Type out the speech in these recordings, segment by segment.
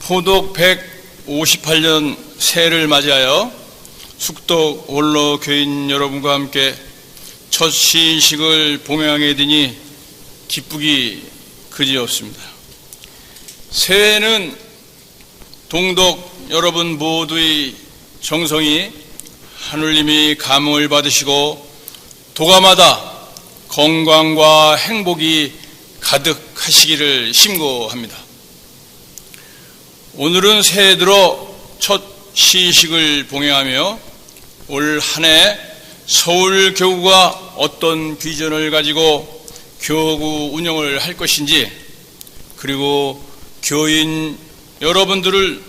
포독 158년 새해를 맞이하여 숙덕 원로 교인 여러분과 함께 첫 시인식을 봉양하게 되니 기쁘기 그지없습니다. 새해는 동독 여러분 모두의 정성이 하느님이 감흥을 받으시고 도가마다 건강과 행복이 가득하시기를 심고합니다. 오늘은 새해 들어 첫 시식을 봉행하며 올 한 해 서울교구가 어떤 비전을 가지고 교구 운영을 할 것인지, 그리고 교인 여러분들을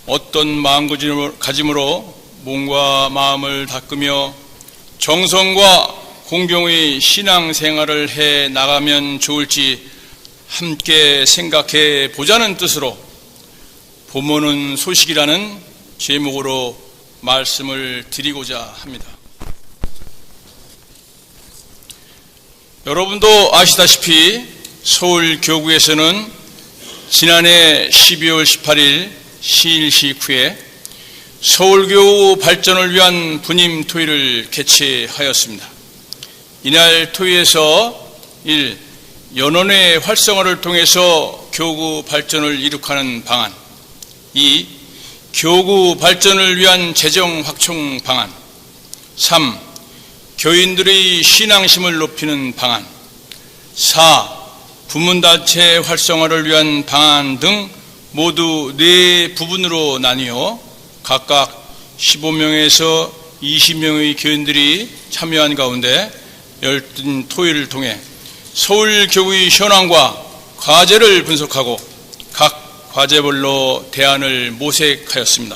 어떤 마음가짐으로 몸과 마음을 닦으며 정성과 공경의 신앙생활을 해 나가면 좋을지 함께 생각해 보자는 뜻으로 봄 오는 소식이라는 제목으로 말씀을 드리고자 합니다. 여러분도 아시다시피 서울교구에서는 지난해 12월 18일 시일식 후에 서울교구 발전을 위한 분임 토의를 개최하였습니다. 이날 토의에서 1. 연원의 활성화를 통해서 교구 발전을 이룩하는 방안, 2. 교구 발전을 위한 재정 확충 방안, 3. 교인들의 신앙심을 높이는 방안, 4. 부문단체 활성화를 위한 방안 등 모두 4부분으로 나뉘어 각각 15명에서 20명의 교인들이 참여한 가운데 열띤 토의를 통해 서울교구의 현황과 과제를 분석하고 각 과제별로 대안을 모색하였습니다.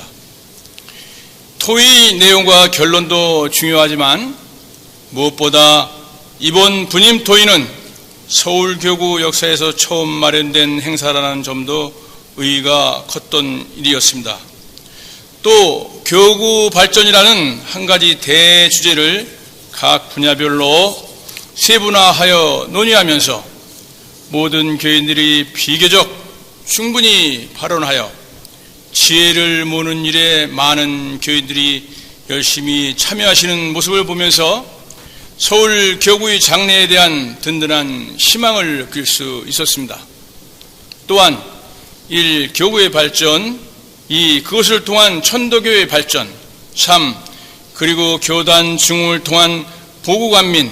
토의 내용과 결론도 중요하지만 무엇보다 이번 분임 토의는 서울교구 역사에서 처음 마련된 행사라는 점도 의의가 컸던 일이었습니다. 또 교구 발전이라는 한 가지 대주제를 각 분야별로 세분화하여 논의하면서 모든 교인들이 비교적 충분히 발언하여 지혜를 모으는 일에 많은 교인들이 열심히 참여하시는 모습을 보면서 서울교구의 장래에 대한 든든한 희망을 느낄 수 있었습니다. 또한 1. 교구의 발전, 2. 그것을 통한 천도교의 발전, 3. 그리고 교단 중흥을 통한 보국안민,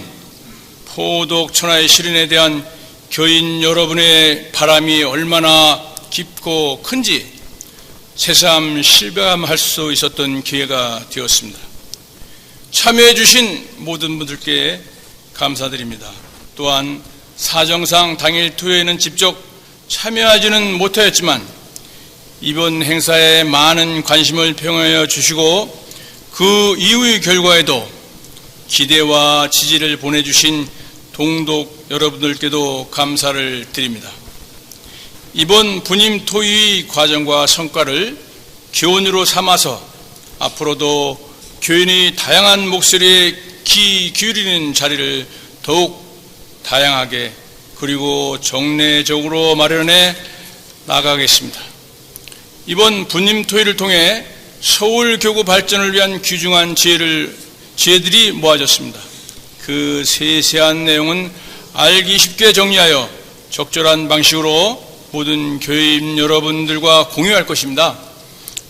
포독천하의 실현에 대한 교인 여러분의 바람이 얼마나 깊고 큰지 새삼 실감할 수 있었던 기회가 되었습니다. 참여해 주신 모든 분들께 감사드립니다. 또한 사정상 당일 토요에는 직접 참여하지는 못하였지만 이번 행사에 많은 관심을 표명하여 주시고 그 이후의 결과에도 기대와 지지를 보내주신 동독 여러분들께도 감사를 드립니다. 이번 분임 토의 과정과 성과를 교훈으로 삼아서 앞으로도 교인의 다양한 목소리에 귀 기울이는 자리를 더욱 다양하게 그리고 정례적으로 마련해 나가겠습니다. 이번 분임 토의를 통해 서울교구 발전을 위한 귀중한 지혜들이 모아졌습니다. 그 세세한 내용은 알기 쉽게 정리하여 적절한 방식으로 모든 교인 여러분들과 공유할 것입니다.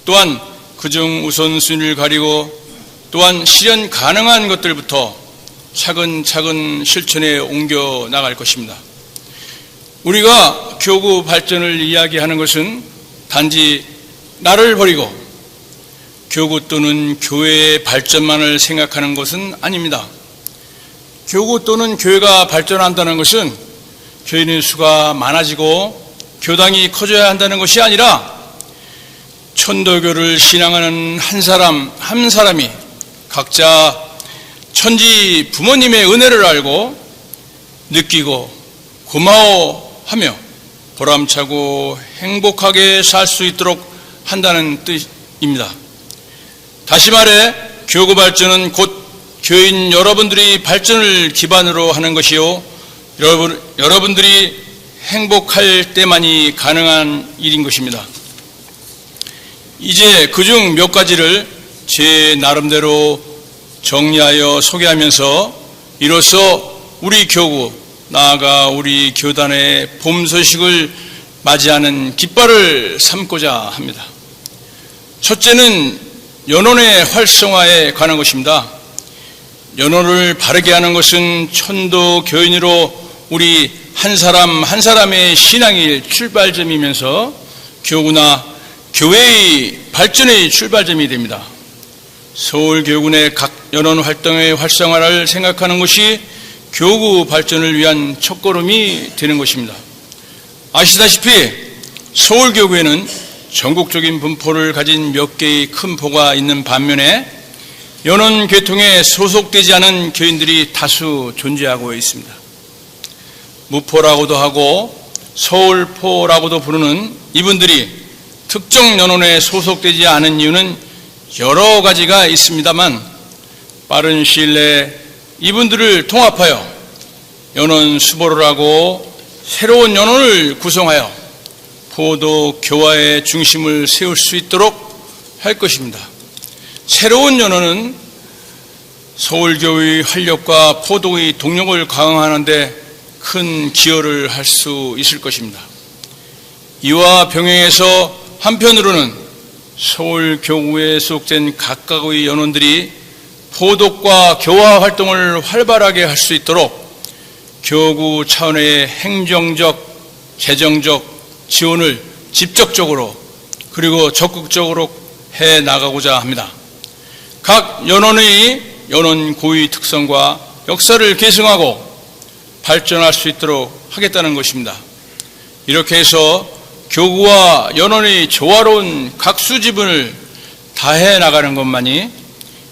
또한 그중 우선순위를 가리고 또한 실현 가능한 것들부터 차근차근 실천에 옮겨 나갈 것입니다. 우리가 교구 발전을 이야기하는 것은 단지 나를 버리고 교구 또는 교회의 발전만을 생각하는 것은 아닙니다. 교구 또는 교회가 발전한다는 것은 교인의 수가 많아지고 교당이 커져야 한다는 것이 아니라 천도교를 신앙하는 한 사람 한 사람이 각자 천지 부모님의 은혜를 알고 느끼고 고마워하며 보람차고 행복하게 살 수 있도록 한다는 뜻입니다. 다시 말해 교구 발전은 곧 교인 여러분들이 발전을 기반으로 하는 것이요 여러분들이 행복할 때만이 가능한 일인 것입니다. 이제 그중 몇 가지를 제 나름대로 정리하여 소개하면서 이로써 우리 교구, 나아가 우리 교단의 봄 소식을 맞이하는 깃발을 삼고자 합니다. 첫째는 연원의 활성화에 관한 것입니다. 연원을 바르게 하는 것은 천도 교인으로 우리 한 사람 한 사람의 신앙의 출발점이면서 교구나 교회의 발전의 출발점이 됩니다. 서울교구의 각 연원 활동의 활성화를 생각하는 것이 교구 발전을 위한 첫걸음이 되는 것입니다. 아시다시피 서울교구에는 전국적인 분포를 가진 몇 개의 큰 포가 있는 반면에 연원 계통에 소속되지 않은 교인들이 다수 존재하고 있습니다. 무포라고도 하고 서울포라고도 부르는 이분들이 특정 연원에 소속되지 않은 이유는 여러 가지가 있습니다만 빠른 시일 내에 이분들을 통합하여 연원 수보를 하고 새로운 연원을 구성하여 포도 교화의 중심을 세울 수 있도록 할 것입니다. 새로운 연원은 서울교회의 활력과 포도의 동력을 강화하는 데 큰 기여를 할 수 있을 것입니다. 이와 병행해서 한편으로는 서울교구에 소속된 각각의 연원들이 포독과 교화 활동을 활발하게 할 수 있도록 교구 차원의 행정적, 재정적 지원을 직접적으로 그리고 적극적으로 해 나가고자 합니다. 각 연원의 연원 고유의 특성과 역사를 계승하고 발전할 수 있도록 하겠다는 것입니다. 이렇게 해서 교구와 연원의 조화로운 각수지분을 다해 나가는 것만이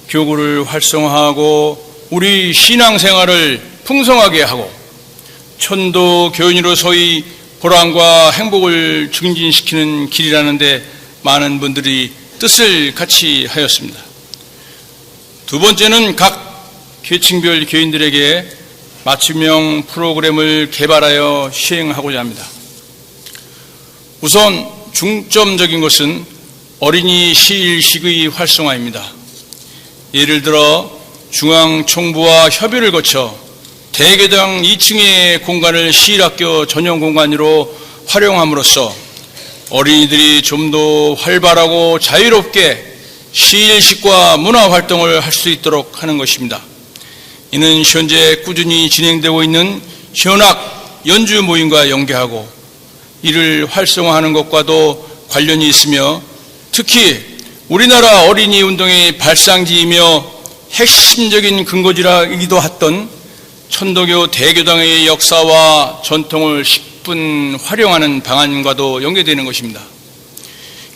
교구를 활성화하고 우리 신앙생활을 풍성하게 하고 천도 교인으로서의 보람과 행복을 증진시키는 길이라는 데 많은 분들이 뜻을 같이 하였습니다. 두 번째는 각 계층별 교인들에게 맞춤형 프로그램을 개발하여 시행하고자 합니다. 우선 중점적인 것은 어린이 시일식의 활성화입니다. 예를 들어 중앙총부와 협의를 거쳐 대개당 2층의 공간을 시일학교 전용 공간으로 활용함으로써 어린이들이 좀 더 활발하고 자유롭게 시일식과 문화활동을 할 수 있도록 하는 것입니다. 이는 현재 꾸준히 진행되고 있는 현악 연주 모임과 연계하고 이를 활성화하는 것과도 관련이 있으며 특히 우리나라 어린이 운동의 발상지이며 핵심적인 근거지라기도 했던 천도교 대교당의 역사와 전통을 10분 활용하는 방안과도 연계되는 것입니다.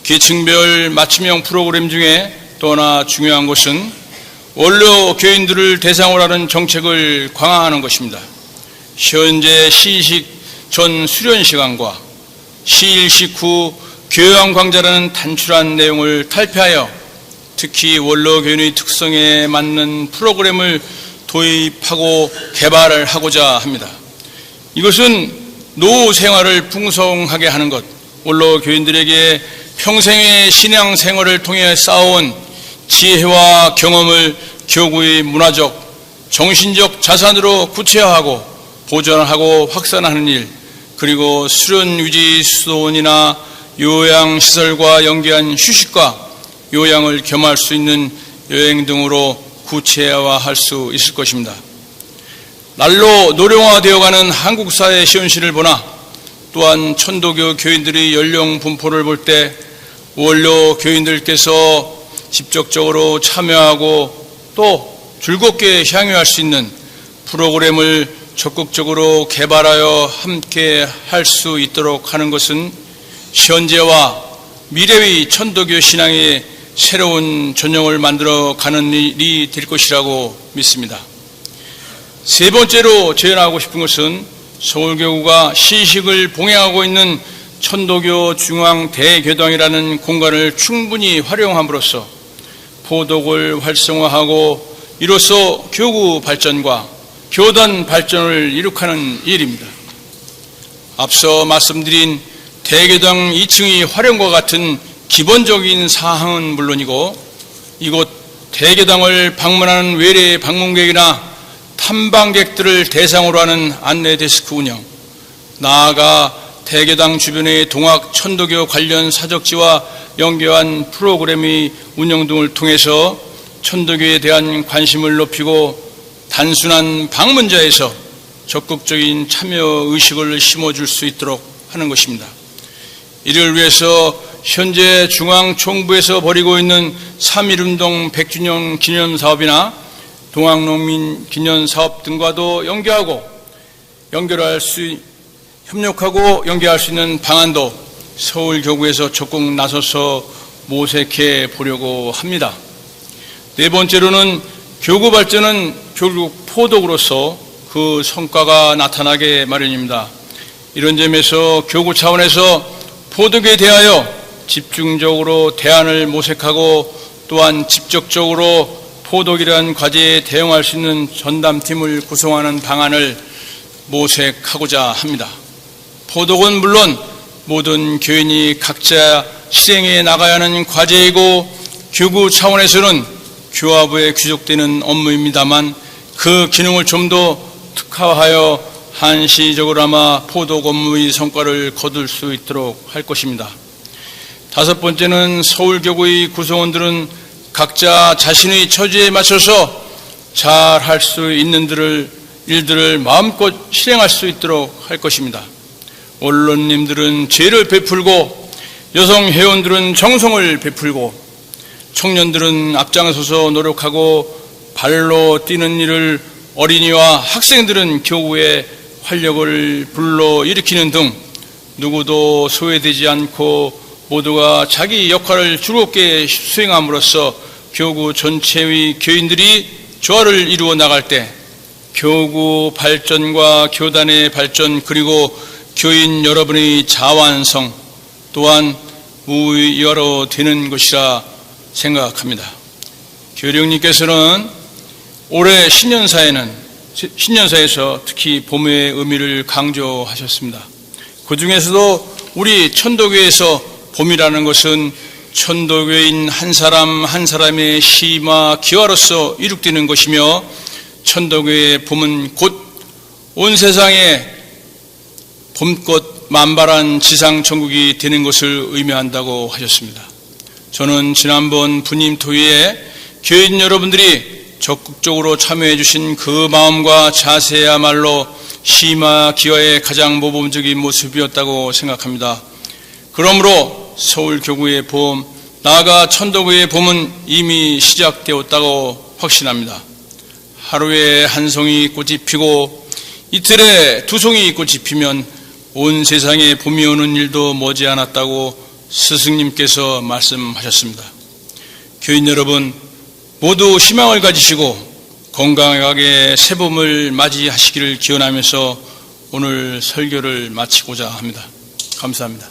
계층별 맞춤형 프로그램 중에 또 하나 중요한 것은 원로 교인들을 대상으로 하는 정책을 강화하는 것입니다. 현재 시일식 전 수련 시간과 시일식 후 교양 강좌라는 단출한 내용을 탈피하여 특히 원로 교인의 특성에 맞는 프로그램을 도입하고 개발을 하고자 합니다. 이것은 노후 생활을 풍성하게 하는 것, 원로 교인들에게 평생의 신앙 생활을 통해 쌓아온 지혜와 경험을 교구의 문화적, 정신적 자산으로 구체화하고 보존하고 확산하는 일, 그리고 수련 유지 수도원이나 요양시설과 연계한 휴식과 요양을 겸할 수 있는 여행 등으로 구체화할 수 있을 것입니다. 날로 노령화되어가는 한국 사회 현실을 보나 또한 천도교 교인들의 연령 분포를 볼 때 원로 교인들께서 직접적으로 참여하고 또 즐겁게 향유할 수 있는 프로그램을 적극적으로 개발하여 함께 할 수 있도록 하는 것은 현재와 미래의 천도교 신앙의 새로운 전형을 만들어 가는 일이 될 것이라고 믿습니다. 세 번째로 제안하고 싶은 것은 서울교구가 시식을 봉행하고 있는 천도교 중앙대교당이라는 공간을 충분히 활용함으로써 포독을 활성화하고 이로써 교구 발전과 교단 발전을 이룩하는 일입니다. 앞서 말씀드린 대교당 2층의 활용과 같은 기본적인 사항은 물론이고 이곳 대개당을 방문하는 외래 방문객이나 탐방객들을 대상으로 하는 안내 데스크 운영, 나아가 대개당 주변의 동학 천도교 관련 사적지와 연계한 프로그램의 운영 등을 통해서 천도교에 대한 관심을 높이고 단순한 방문자에서 적극적인 참여 의식을 심어줄 수 있도록 하는 것입니다. 이를 위해서 현재 중앙총부에서 벌이고 있는 3.1운동 100주년 기념사업이나 동학농민 기념사업 등과도 협력하고 연계할 수 있는 방안도 서울교구에서 적극 나서서 모색해 보려고 합니다. 네 번째로는 교구 발전은 결국 포독으로서 그 성과가 나타나게 마련입니다. 이런 점에서 교구 차원에서 포독에 대하여 집중적으로 대안을 모색하고 또한 직접적으로 포독이라는 과제에 대응할 수 있는 전담팀을 구성하는 방안을 모색하고자 합니다. 포독은 물론 모든 교인이 각자 실행해 나가야 하는 과제이고 교구 차원에서는 교화부에 귀속되는 업무입니다만 그 기능을 좀 더 특화하여 한시적으로나마 포독 업무의 성과를 거둘 수 있도록 할 것입니다. 다섯 번째는 서울교구의 구성원들은 각자 자신의 처지에 맞춰서 잘 할 수 있는 일들을 마음껏 실행할 수 있도록 할 것입니다. 언론님들은 죄를 베풀고 여성 회원들은 정성을 베풀고 청년들은 앞장서서 노력하고 발로 뛰는 일을 어린이와 학생들은 교구에 활력을 불러일으키는 등 누구도 소외되지 않고 모두가 자기 역할을 즐겁게 수행함으로써 교구 전체의 교인들이 조화를 이루어 나갈 때 교구 발전과 교단의 발전 그리고 교인 여러분의 자완성 또한 무의여로 되는 것이라 생각합니다. 교령님께서는 올해 신년사에서 특히 봄의 의미를 강조하셨습니다. 그 중에서도 우리 천도교에서 봄이라는 것은 천도교인 한 사람 한 사람의 시마 기화로서 이룩되는 것이며 천도교의 봄은 곧 온 세상에 봄꽃 만발한 지상천국이 되는 것을 의미한다고 하셨습니다. 저는 지난번 부임 토의에 교인 여러분들이 적극적으로 참여해 주신 그 마음과 자세야말로 시마 기화의 가장 모범적인 모습이었다고 생각합니다. 그러므로 서울교구의 봄, 나아가 천도교의 봄은 이미 시작되었다고 확신합니다. 하루에 한 송이 꽃이 피고 이틀에 두 송이 꽃이 피면 온 세상에 봄이 오는 일도 머지않았다고 스승님께서 말씀하셨습니다. 교인 여러분 모두 희망을 가지시고 건강하게 새봄을 맞이하시기를 기원하면서 오늘 설교를 마치고자 합니다. 감사합니다.